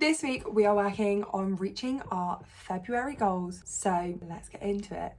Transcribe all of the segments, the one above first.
this week we are working on reaching our February goals. So let's get into it.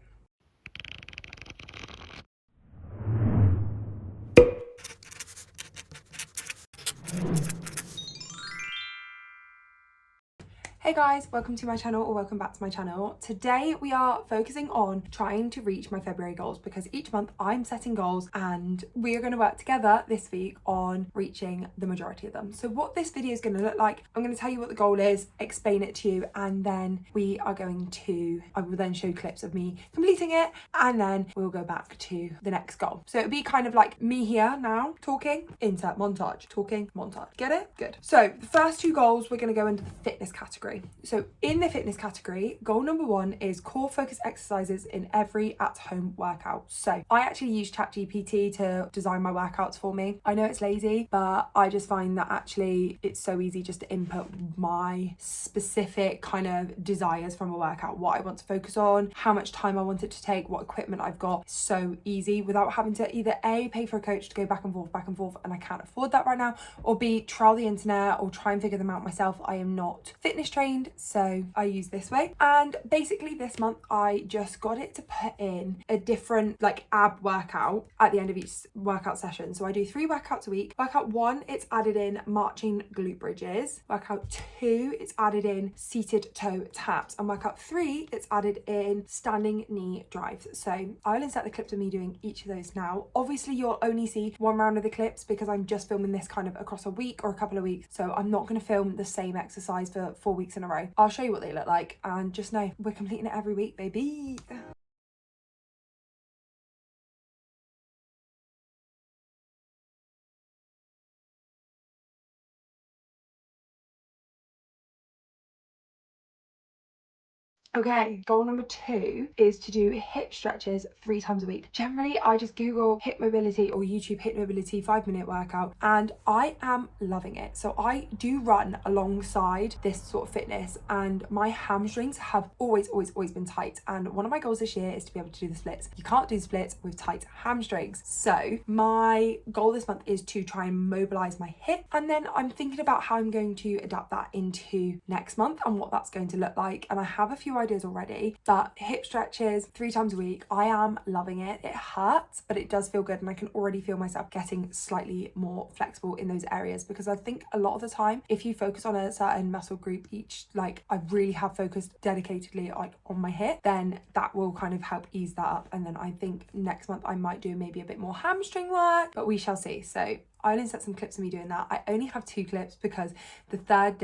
Hey guys, welcome to my channel, or welcome back to my channel. Today we are focusing on trying to reach my February goals, because each month I'm setting goals and we are going to work together this week on reaching the majority of them. So what this video is going to look like, I'm going to tell you what the goal is, explain it to you, and then I will then show clips of me completing it, and then we'll go back to the next goal. So it'll be kind of like me here now talking, insert montage, talking, montage. Get it? Good. So the first two goals, we're going to go into the fitness category. So in the fitness category, goal number 1 is core focus exercises in every at-home workout. So I actually use ChatGPT to design my workouts for me. I know it's lazy, but I just find that actually it's so easy just to input my specific kind of desires from a workout, what I want to focus on, how much time I want it to take, what equipment I've got. So easy, without having to either A, pay for a coach to go back and forth, and I can't afford that right now, or B, trial the internet or try and figure them out myself. I am not fitness trained, so I use this way. And basically this month I just got it to put in a different like ab workout at the end of each workout session. So I do 3 workouts a week. Workout 1, it's added in marching glute bridges. Workout 2, it's added in seated toe taps, and workout 3, it's added in standing knee drives. So I'll insert the clips of me doing each of those now. Obviously you'll only see one round of the clips because I'm just filming this kind of across a week or a couple of weeks, so I'm not going to film the same exercise for 4 weeks in a row. I'll show you what they look like, and just know we're completing it every week, baby. Okay, goal number 2 is to do hip stretches 3 times a week. Generally, I just Google hip mobility or YouTube hip mobility 5-minute workout, and I am loving it. So I do run alongside this sort of fitness, and my hamstrings have always been tight. And one of my goals this year is to be able to do the splits. You can't do splits with tight hamstrings. So my goal this month is to try and mobilize my hip, and then I'm thinking about how I'm going to adapt that into next month and what that's going to look like. And I have a few ideas already, but hip stretches 3 times a week, I am loving it. It hurts, but it does feel good, and I can already feel myself getting slightly more flexible in those areas, because I think a lot of the time if you focus on a certain muscle group each, like I really have focused dedicatedly like on my hip, then that will kind of help ease that up. And then I think next month I might do maybe a bit more hamstring work, but we shall see. So I'll insert some clips of me doing that. I only have 2 clips because the third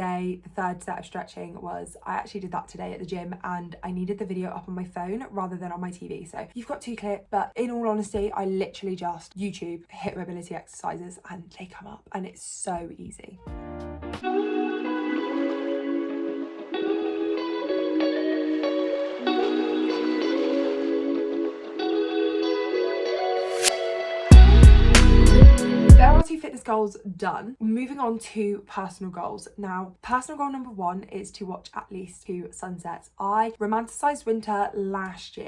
set of stretching was, I actually did that today at the gym, and I needed the video up on my phone rather than on my TV. So you've got 2 clips, but in all honesty, I literally just YouTube hip mobility exercises and they come up, and it's so easy. Fitness goals done. We're moving on to personal goals. Now, personal goal number 1 is to watch at least 2 sunsets. I romanticized winter last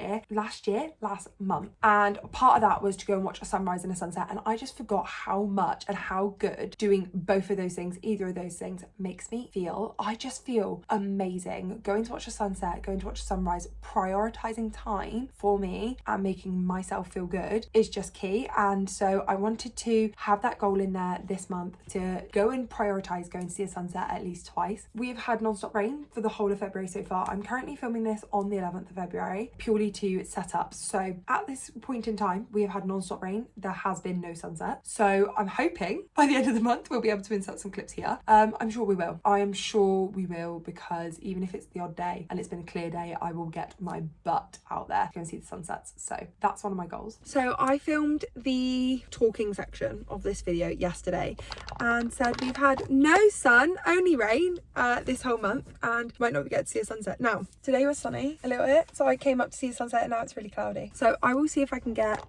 month, and part of that was to go and watch a sunrise and a sunset, and I just forgot how much and how good doing both of those things, either of those things, makes me feel. I just feel amazing going to watch a sunset, going to watch a sunrise. Prioritizing time for me and making myself feel good is just key, and so I wanted to have that goal in there this month to go and prioritize going to see a sunset at least twice. We've had non-stop rain for the whole of February so far. I'm currently filming this on the 11th of February purely to set up. So at this point in time, we have had non-stop rain. There has been no sunset. So I'm hoping by the end of the month, we'll be able to insert some clips here. I'm sure we will. I am sure we will, because even if it's the odd day and it's been a clear day, I will get my butt out there to go and see the sunsets. So that's one of my goals. So I filmed the talking section of this video yesterday and said we've had no sun, only rain this whole month, and might not get to see a sunset. Now, today was sunny a little bit, so I came up to see the sunset, and now it's really cloudy. So I will see if I can get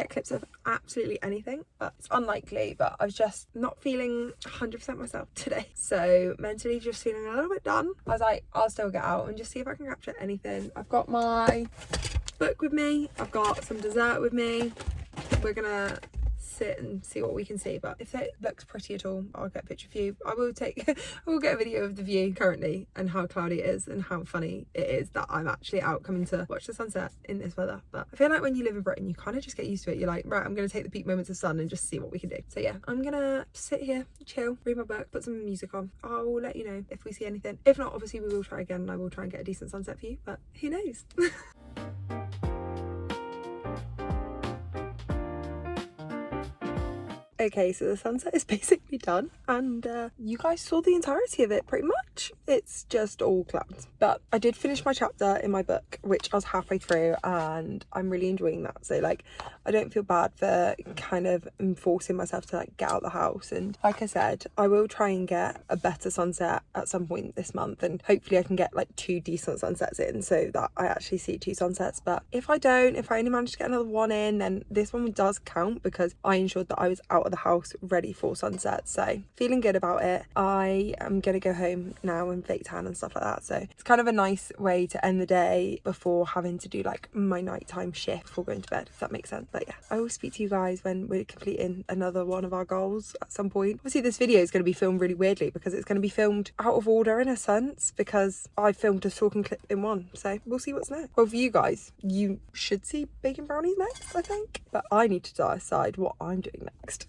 clips of absolutely anything, but it's unlikely. But I was just not feeling 100% myself today, so mentally just feeling a little bit done. I was like, I'll still get out and just see if I can capture anything. I've got my book with me, I've got some dessert with me. We're gonna sit and see what we can see, but if it looks pretty at all, I'll get a picture of you. I will get a video of the view currently and how cloudy it is and how funny it is that I'm actually out coming to watch the sunset in this weather. But I feel like when you live in Britain, you kind of just get used to it. You're like, right, I'm going to take the peak moments of sun and just see what we can do. So yeah, I'm gonna sit here, chill, read my book, put some music on. I'll let you know if we see anything. If not, obviously we will try again and I will try and get a decent sunset for you, but who knows? Okay, so the sunset is basically done and you guys saw the entirety of it pretty much. It's just all clouds. But I did finish my chapter in my book, which I was halfway through, and I'm really enjoying that. So like, I don't feel bad for kind of forcing myself to like get out the house. And like I said, I will try and get a better sunset at some point this month, and hopefully I can get like 2 decent sunsets in so that I actually see 2 sunsets. But if I don't, if I only manage to get another one in, then this one does count because I ensured that I was out of the house ready for sunset. So feeling good about it. I am gonna go home now and fake tan and stuff like that, so it's kind of a nice way to end the day before having to do like my nighttime shift before going to bed, if that makes sense. But yeah, I will speak to you guys when we're completing another one of our goals at some point. Obviously this video is going to be filmed really weirdly because it's going to be filmed out of order in a sense because I filmed a talking clip in one, so we'll see what's next. Well, for you guys, you should see baking brownies next, I think, but I need to decide what I'm doing next.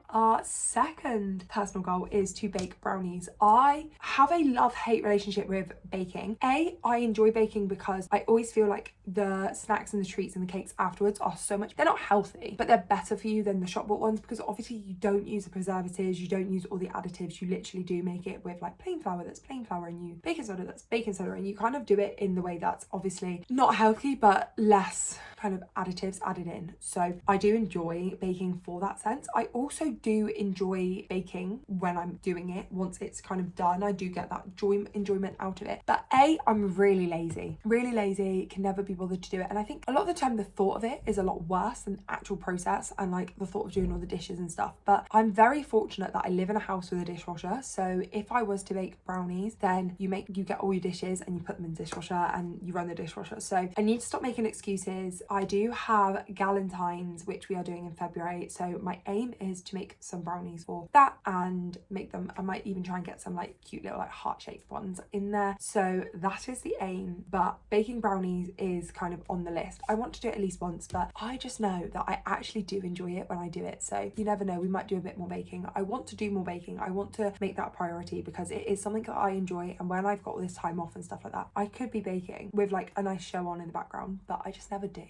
Our second personal goal is to bake brownies. I have a love-hate relationship with baking. I enjoy baking because I always feel like the snacks and the treats and the cakes afterwards are so much, they're not healthy, but they're better for you than the shop bought ones because obviously you don't use the preservatives, you don't use all the additives, you literally do make it with like plain flour that's plain flour and you baking soda that's baking soda, and you kind of do it in the way that's obviously not healthy but less kind of additives added in. So I do enjoy baking for that sense. I also do enjoy baking when I'm doing it. Once it's kind of done, I do get that enjoyment out of it. But I'm really lazy, can never be bothered to do it. And I think a lot of the time the thought of it is a lot worse than the actual process and like the thought of doing all the dishes and stuff. But I'm very fortunate that I live in a house with a dishwasher. So if I was to bake brownies, then you get all your dishes and you put them in the dishwasher and you run the dishwasher. So I need to stop making excuses. I do have Galentine's, which we are doing in February. So my aim is to make some brownies for that and make them, I might even try and get some like cute little like heart-shaped ones in there. So that is the aim, but baking brownies is kind of on the list. I want to do it at least once, but I just know that I actually do enjoy it when I do it. So you never know, we might do a bit more baking. I want to do more baking. I want to make that a priority because it is something that I enjoy, and when I've got all this time off and stuff like that, I could be baking with like a nice show on in the background, but I just never do.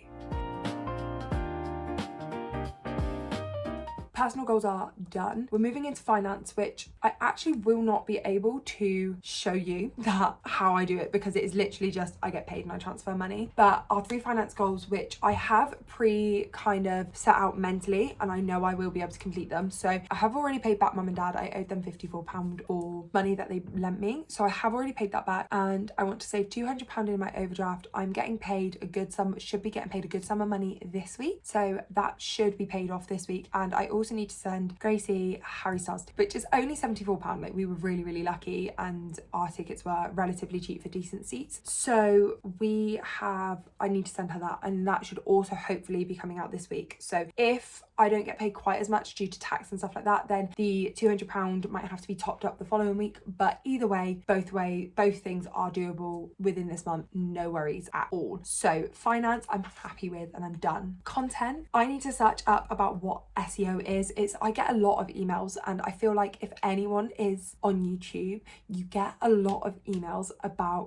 Personal goals are done. We're moving into finance, which I actually will not be able to show you that how I do it because it is literally just I get paid and I transfer money. But our 3 finance goals, which I have kind of set out mentally, and I know I will be able to complete them. So I have already paid back mum and dad. I owed them £54 for money that they lent me. So I have already paid that back, and I want to save £200 in my overdraft. I'm getting paid a good sum, should be getting paid a good sum of money this week. So that should be paid off this week. And I also need to send Gracie Harry Styles, which is only £74. Like, we were really lucky, and our tickets were relatively cheap for decent seats. So I need to send her that, and that should also hopefully be coming out this week. So if I don't get paid quite as much due to tax and stuff like that, then the £200 might have to be topped up the following week. But either way, both things are doable within this month, no worries at all. So finance, I'm happy with, and I'm done. Content, I need to search up about what SEO is. I get a lot of emails, and I feel like if anyone is on YouTube, you get a lot of emails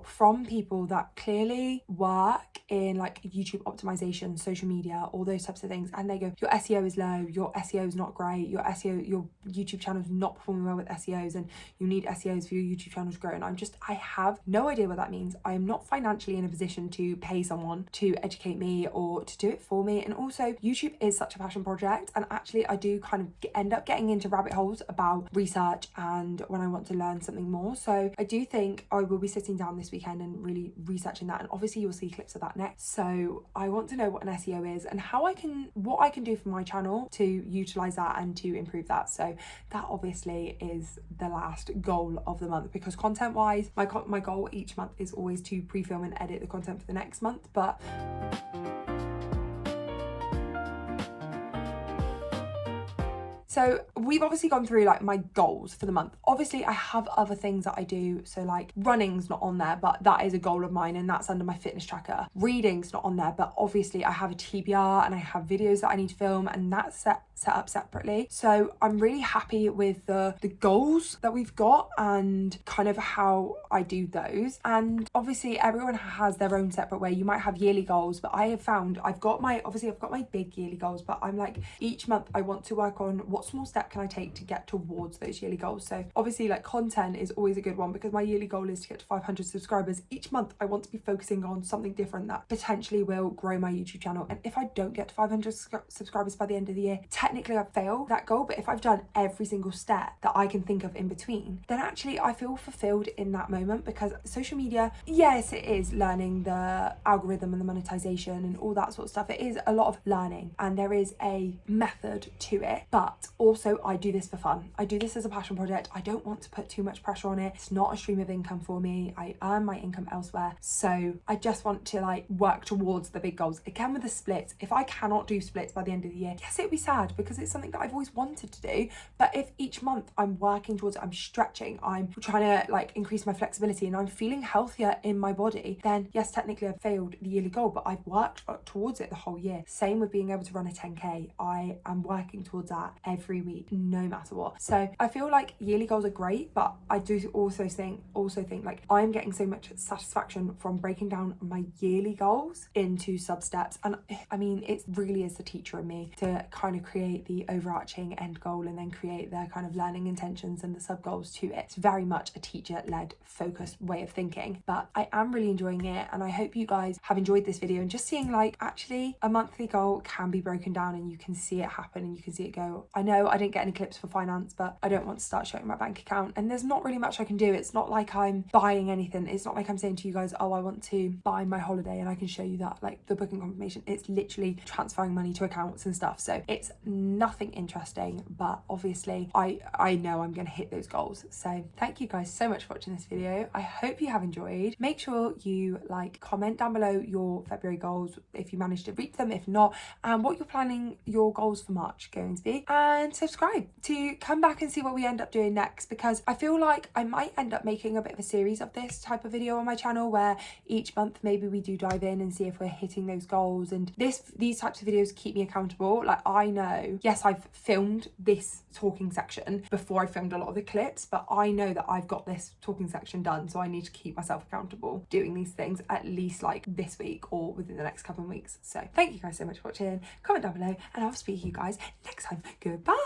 from people that clearly work in like YouTube optimization, social media, all those types of things, and they go, your SEO is low, your SEO is not great, your YouTube channel is not performing well with SEOs, and you need SEOs for your YouTube channel to grow. And I have no idea what that means. I am not financially in a position to pay someone to educate me or to do it for me. And also, YouTube is such a passion project, and actually I do do kind of end up getting into rabbit holes about research and when I want to learn something more. So I do think I will be sitting down this weekend and really researching that, and obviously you'll see clips of that next. So I want to know what an SEO is and what I can do for my channel to utilize that and to improve that. So that obviously is the last goal of the month, because content wise, my goal each month is always to pre-film and edit the content for the next month. But so we've obviously gone through like my goals for the month. Obviously I have other things that I do. So like running's not on there, but that is a goal of mine and that's under my fitness tracker. Reading's not on there, but obviously I have a TBR and I have videos that I need to film, and that's set up separately. So I'm really happy with the goals that we've got and kind of how I do those. And obviously everyone has their own separate way. You might have yearly goals, but I have found I've got my big yearly goals, but I'm like, each month I want to work on what small step can I take to get towards those yearly goals. So obviously like content is always a good one, because my yearly goal is to get to 500 subscribers. Each month I want to be focusing on something different that potentially will grow my YouTube channel. And if I don't get to 500 subscribers by the end of the year, technically I've failed that goal. But if I've done every single step that I can think of in between, then actually I feel fulfilled in that moment. Because social media, yes, it is learning the algorithm and the monetization and all that sort of stuff. It is a lot of learning and there is a method to it, but also I do this for fun. I do this as a passion project. I don't want to put too much pressure on it. It's not a stream of income for me. I earn my income elsewhere. So I just want to like work towards the big goals. Again, with the splits, if I cannot do splits by the end of the year, yes, it'd be sad because it's something that I've always wanted to do. But if each month I'm working towards it, I'm stretching, I'm trying to like increase my flexibility and I'm feeling healthier in my body, then yes, technically I've failed the yearly goal, but I've worked towards it the whole year. Same with being able to run a 10K. I am working towards that every week, no matter what. So I feel like yearly goals are great, but I do also think like I'm getting so much satisfaction from breaking down my yearly goals into sub steps. And I mean, it really is the teacher in me to kind of create the overarching end goal and then create the kind of learning intentions and the sub goals to it. It's very much a teacher-led focused way of thinking, but I am really enjoying it. And I hope you guys have enjoyed this video and just seeing like actually a monthly goal can be broken down and you can see it happen and you can see it go. I know I didn't get any clips for finance, but I don't want to start showing my bank account and there's not really much I can do. It's not like I'm buying anything. It's not like I'm saying to you guys, oh, I want to buy my holiday and I can show you that, like the booking confirmation. It's literally transferring money to accounts and stuff. So it's nothing interesting, but obviously I know I'm going to hit those goals. So thank you guys so much for watching this video. I hope you have enjoyed. Make sure you like, comment down below your February goals if you managed to reach them, if not, and what you're planning your goals for March going to be, and subscribe to come back and see what we end up doing next, because I feel like I might end up making a bit of a series of this type of video on my channel where each month maybe we do dive in and see if we're hitting those goals. And these types of videos keep me accountable. Like I know, yes, I've filmed this talking section before I filmed a lot of the clips, but I know that I've got this talking section done, so I need to keep myself accountable doing these things at least like this week or within the next couple of weeks. So thank you guys so much for watching. Comment down below and I'll speak to you guys next time. Goodbye.